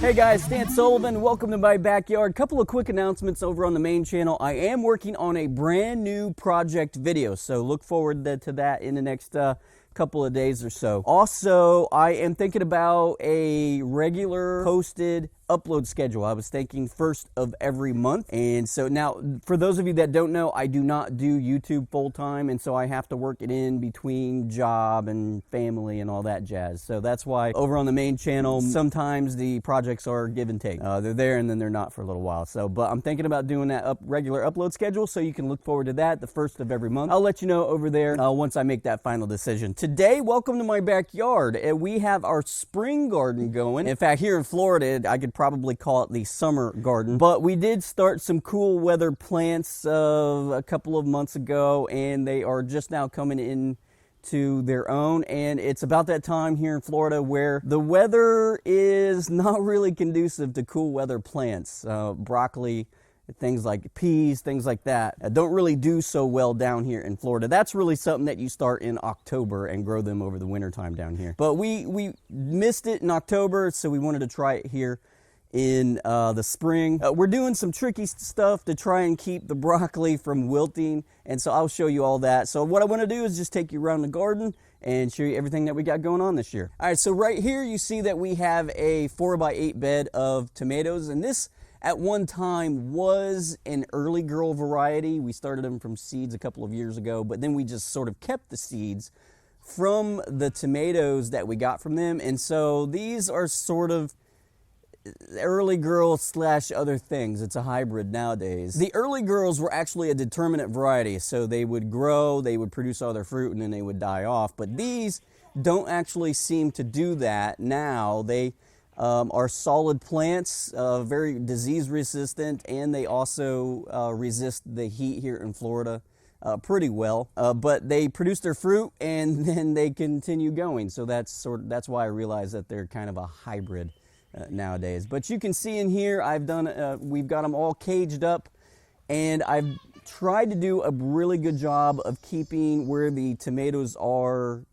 Hey guys, Stan Sullivan, welcome to my backyard. Couple of quick announcements over on the main channel. I am working on a brand new project video, so look forward to that in the next couple of days or so. Also, I am thinking about a regular posted upload schedule. I was thinking first of every month. And so now, for those of you that don't know, I do not do YouTube full time, and so I have to work it in between job and family and all that jazz. So that's why over on the main channel, sometimes the projects are give and take. They're there and then they're not for a little while. So, but I'm thinking about doing that regular upload schedule, so you can look forward to that the first of every month. I'll let you know over there once I make that final decision. Today, welcome to my backyard. We have our spring garden going. In fact, here in Florida, I could probably call it the summer garden, but we did start some cool weather plants a couple of months ago, and they are just now coming in to their own. And it's about that time here in Florida where the weather is not really conducive to cool weather plants. Broccoli, things like peas, things like that, don't really do so well down here in Florida. That's really something that you start in October and grow them over the winter time down here. But we missed it in October, so we wanted to try it here in the spring. We're doing some tricky stuff to try and keep the broccoli from wilting, and so I'll show you all that. So what I want to do is just take you around the garden and show you everything that we got going on this year. All right, so right here you see that we have a 4x8 bed of tomatoes, and this at one time was an early girl variety. We started them from seeds a couple of years ago, but then we just sort of kept the seeds from the tomatoes that we got from them, and so these are sort of early girl slash other things. It's a hybrid nowadays. The early girls were actually a determinate variety, so they would grow, they would produce all their fruit, and then they would die off. But these don't actually seem to do that now. They are solid plants, very disease resistant, and they also resist the heat here in Florida pretty well. But they produce their fruit and then they continue going. So that's why I realized that they're kind of a hybrid nowadays. But you can see in here, we've got them all caged up, and I've tried to do a really good job of keeping where the tomatoes are,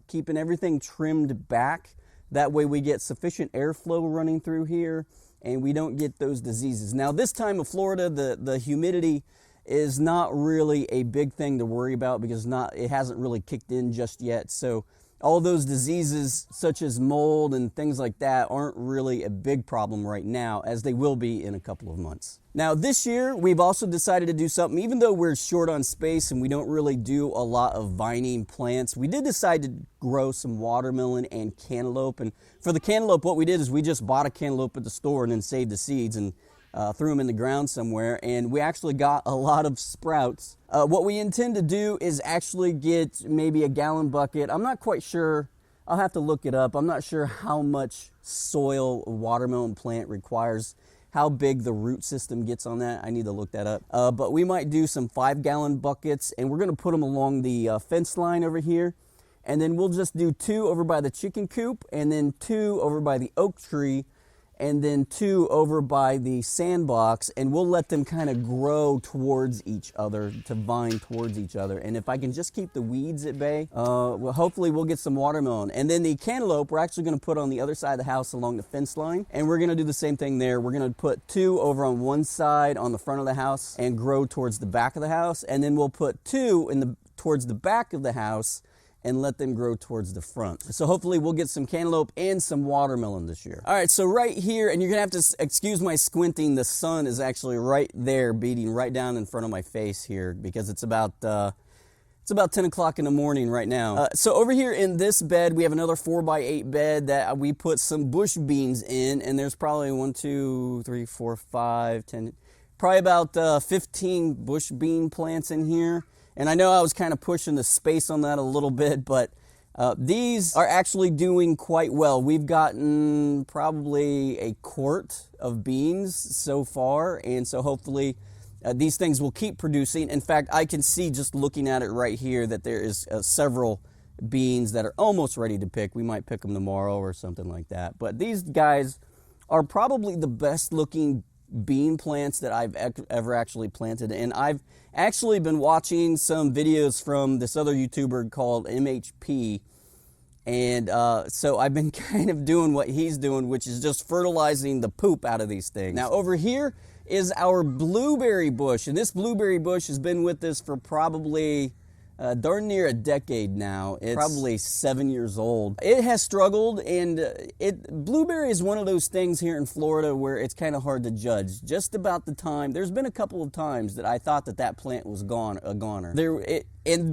keeping everything trimmed back. That way we get sufficient airflow running through here and we don't get those diseases. Now this time of Florida, the humidity is not really a big thing to worry about because it hasn't really kicked in just yet. So all those diseases such as mold and things like that aren't really a big problem right now, as they will be in a couple of months. Now this year, we've also decided to do something, even though we're short on space and we don't really do a lot of vining plants, we did decide to grow some watermelon and cantaloupe. And for the cantaloupe, what we did is we just bought a cantaloupe at the store and then saved the seeds and threw them in the ground somewhere, and we actually got a lot of sprouts. What we intend to do is actually get maybe a gallon bucket. I'm not quite sure. I'll have to look it up. I'm not sure how much soil a watermelon plant requires, how big the root system gets on that. I need to look that up. But we might do some 5-gallon buckets, and we're going to put them along the fence line over here. And then we'll just do 2 over by the chicken coop, and then 2 over by the oak tree, and then 2 over by the sandbox, and we'll let them kind of grow towards each other, to vine towards each other. And if I can just keep the weeds at bay, well, hopefully we'll get some watermelon. And then the cantaloupe, we're actually gonna put on the other side of the house along the fence line, and we're gonna do the same thing there. We're gonna put 2 over on one side on the front of the house and grow towards the back of the house, and then we'll put 2 towards the back of the house and let them grow towards the front. So hopefully we'll get some cantaloupe and some watermelon this year. All right, so right here, and you're gonna have to excuse my squinting, the sun is actually right there beating right down in front of my face here because it's about 10 o'clock in the morning right now. So over here in this bed, we have another 4x8 bed that we put some bush beans in, and there's probably 1, 2, 3, 4, 5, 10, probably about 15 bush bean plants in here. And I know I was kind of pushing the space on that a little bit, but these are actually doing quite well. We've gotten probably a quart of beans so far, and so hopefully these things will keep producing. In fact, I can see just looking at it right here that there is several beans that are almost ready to pick. We might pick them tomorrow or something like that. But these guys are probably the best looking bean plants that I've ever actually planted. And I've actually been watching some videos from this other YouTuber called MHP, And so I've been kind of doing what he's doing, which is just fertilizing the poop out of these things. Now over here is our blueberry bush, and this blueberry bush has been with us for probably darn near a decade now. It's probably 7 years old. It has struggled, and blueberry is one of those things here in Florida where it's kind of hard to judge. Just about the time, there's been a couple of times that I thought that plant was a goner.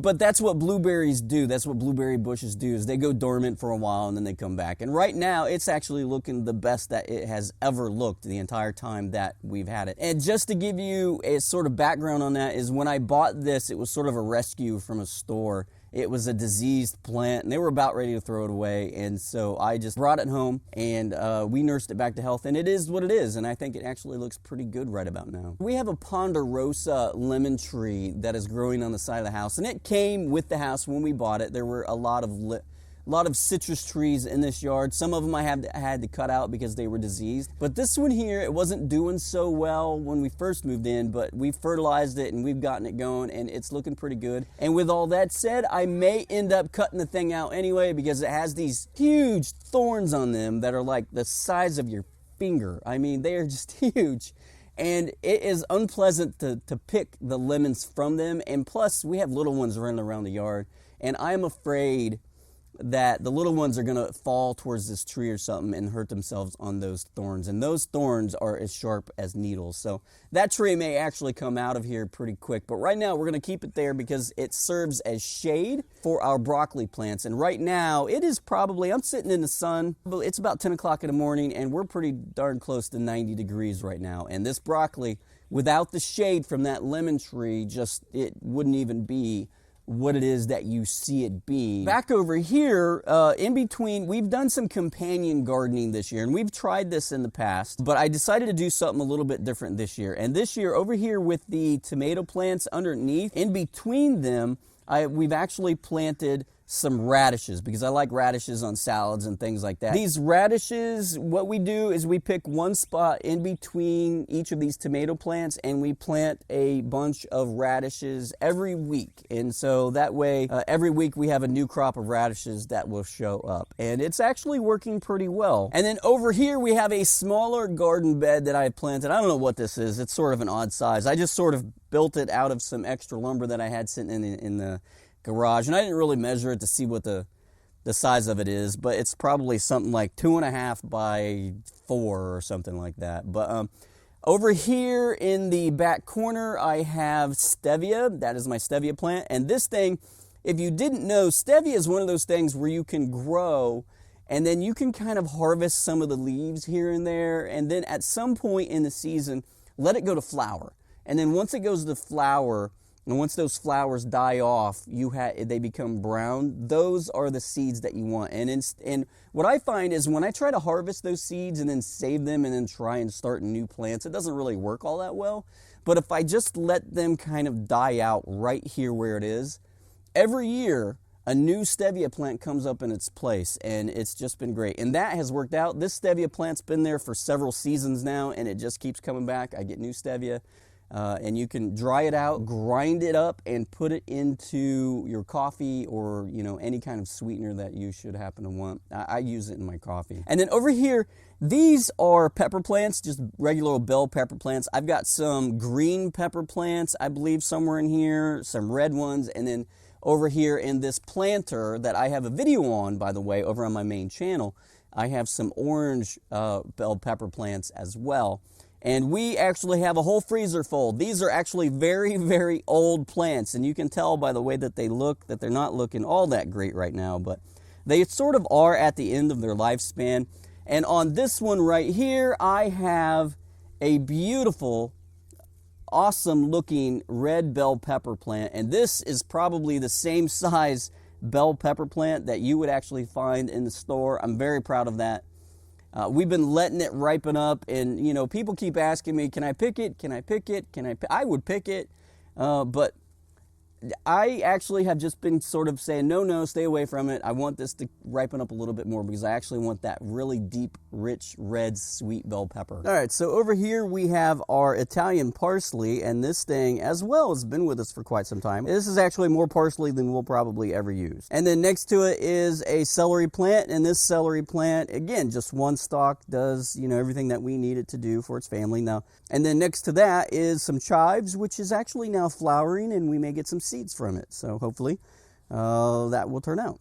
But that's what blueberries do. That's what blueberry bushes do, is they go dormant for a while and then they come back. And right now, it's actually looking the best that it has ever looked the entire time that we've had it. And just to give you a sort of background on that, is when I bought this, it was sort of a rescue from a store. It was a diseased plant, and they were about ready to throw it away, and so I just brought it home, and we nursed it back to health, and it is what it is, and I think it actually looks pretty good right about now. We have a ponderosa lemon tree that is growing on the side of the house, and it came with the house when we bought it. There were a lot of citrus trees in this yard. Some of them I had to cut out because they were diseased. But this one here, it wasn't doing so well when we first moved in, but we fertilized it and we've gotten it going, and it's looking pretty good. And with all that said, I may end up cutting the thing out anyway because it has these huge thorns on them that are like the size of your finger. I mean, they are just huge. And it is unpleasant to pick the lemons from them. And plus, we have little ones running around the yard, and I'm afraid that the little ones are going to fall towards this tree or something and hurt themselves on those thorns. And those thorns are as sharp as needles. So that tree may actually come out of here pretty quick. But right now we're going to keep it there because it serves as shade for our broccoli plants. And right now it is probably, I'm sitting in the sun, it's about 10 o'clock in the morning, and we're pretty darn close to 90 degrees right now. And this broccoli, without the shade from that lemon tree, it wouldn't even be what it is that you see it being. Back over here, in between, we've done some companion gardening this year, and we've tried this in the past, but I decided to do something a little bit different this year. And this year, over here with the tomato plants underneath, in between them, we've actually planted some radishes because I like radishes on salads and things like that. These radishes, what we do is we pick one spot in between each of these tomato plants and we plant a bunch of radishes every week. And so that way, every week we have a new crop of radishes that will show up. And it's actually working pretty well. And then over here we have a smaller garden bed that I planted. I don't know what this is. It's sort of an odd size. I just sort of built it out of some extra lumber that I had sitting in the garage, and I didn't really measure it to see what the size of it is, but it's probably something like 2.5 by 4 or something like that. But over here in the back corner, I have stevia. That is my stevia plant. And this thing, if you didn't know, stevia is one of those things where you can grow and then you can kind of harvest some of the leaves here and there, and then at some point in the season, let it go to flower. And then once it goes to flower, and once those flowers die off, they become brown. Those are the seeds that you want. And what I find is when I try to harvest those seeds and then save them and then try and start new plants, it doesn't really work all that well. But if I just let them kind of die out right here where it is, every year a new stevia plant comes up in its place, and it's just been great. And that has worked out. This stevia plant's been there for several seasons now, and it just keeps coming back. I get new stevia. And you can dry it out, grind it up, and put it into your coffee or, any kind of sweetener that you should happen to want. I use it in my coffee. And then over here, these are pepper plants, just regular old bell pepper plants. I've got some green pepper plants, I believe, somewhere in here, some red ones, and then over here in this planter that I have a video on, by the way, over on my main channel, I have some orange bell pepper plants as well. And we actually have a whole freezer full. These are actually very, very old plants. And you can tell by the way that they look that they're not looking all that great right now. But they sort of are at the end of their lifespan. And on this one right here, I have a beautiful, awesome looking red bell pepper plant. And this is probably the same size bell pepper plant that you would actually find in the store. I'm very proud of that. We've been letting it ripen up, and people keep asking me, can I pick it? Can I pick it? I would pick it, but I actually have just been sort of saying, no, stay away from it. I want this to ripen up a little bit more because I actually want that really deep, rich, red, sweet bell pepper. All right, so over here we have our Italian parsley, and this thing as well has been with us for quite some time. This is actually more parsley than we'll probably ever use. And then next to it is a celery plant, and this celery plant, again, just one stalk, does, you know, everything that we need it to do for its family now. And then next to that is some chives, which is actually now flowering, and we may get some seeds from it. So hopefully that will turn out.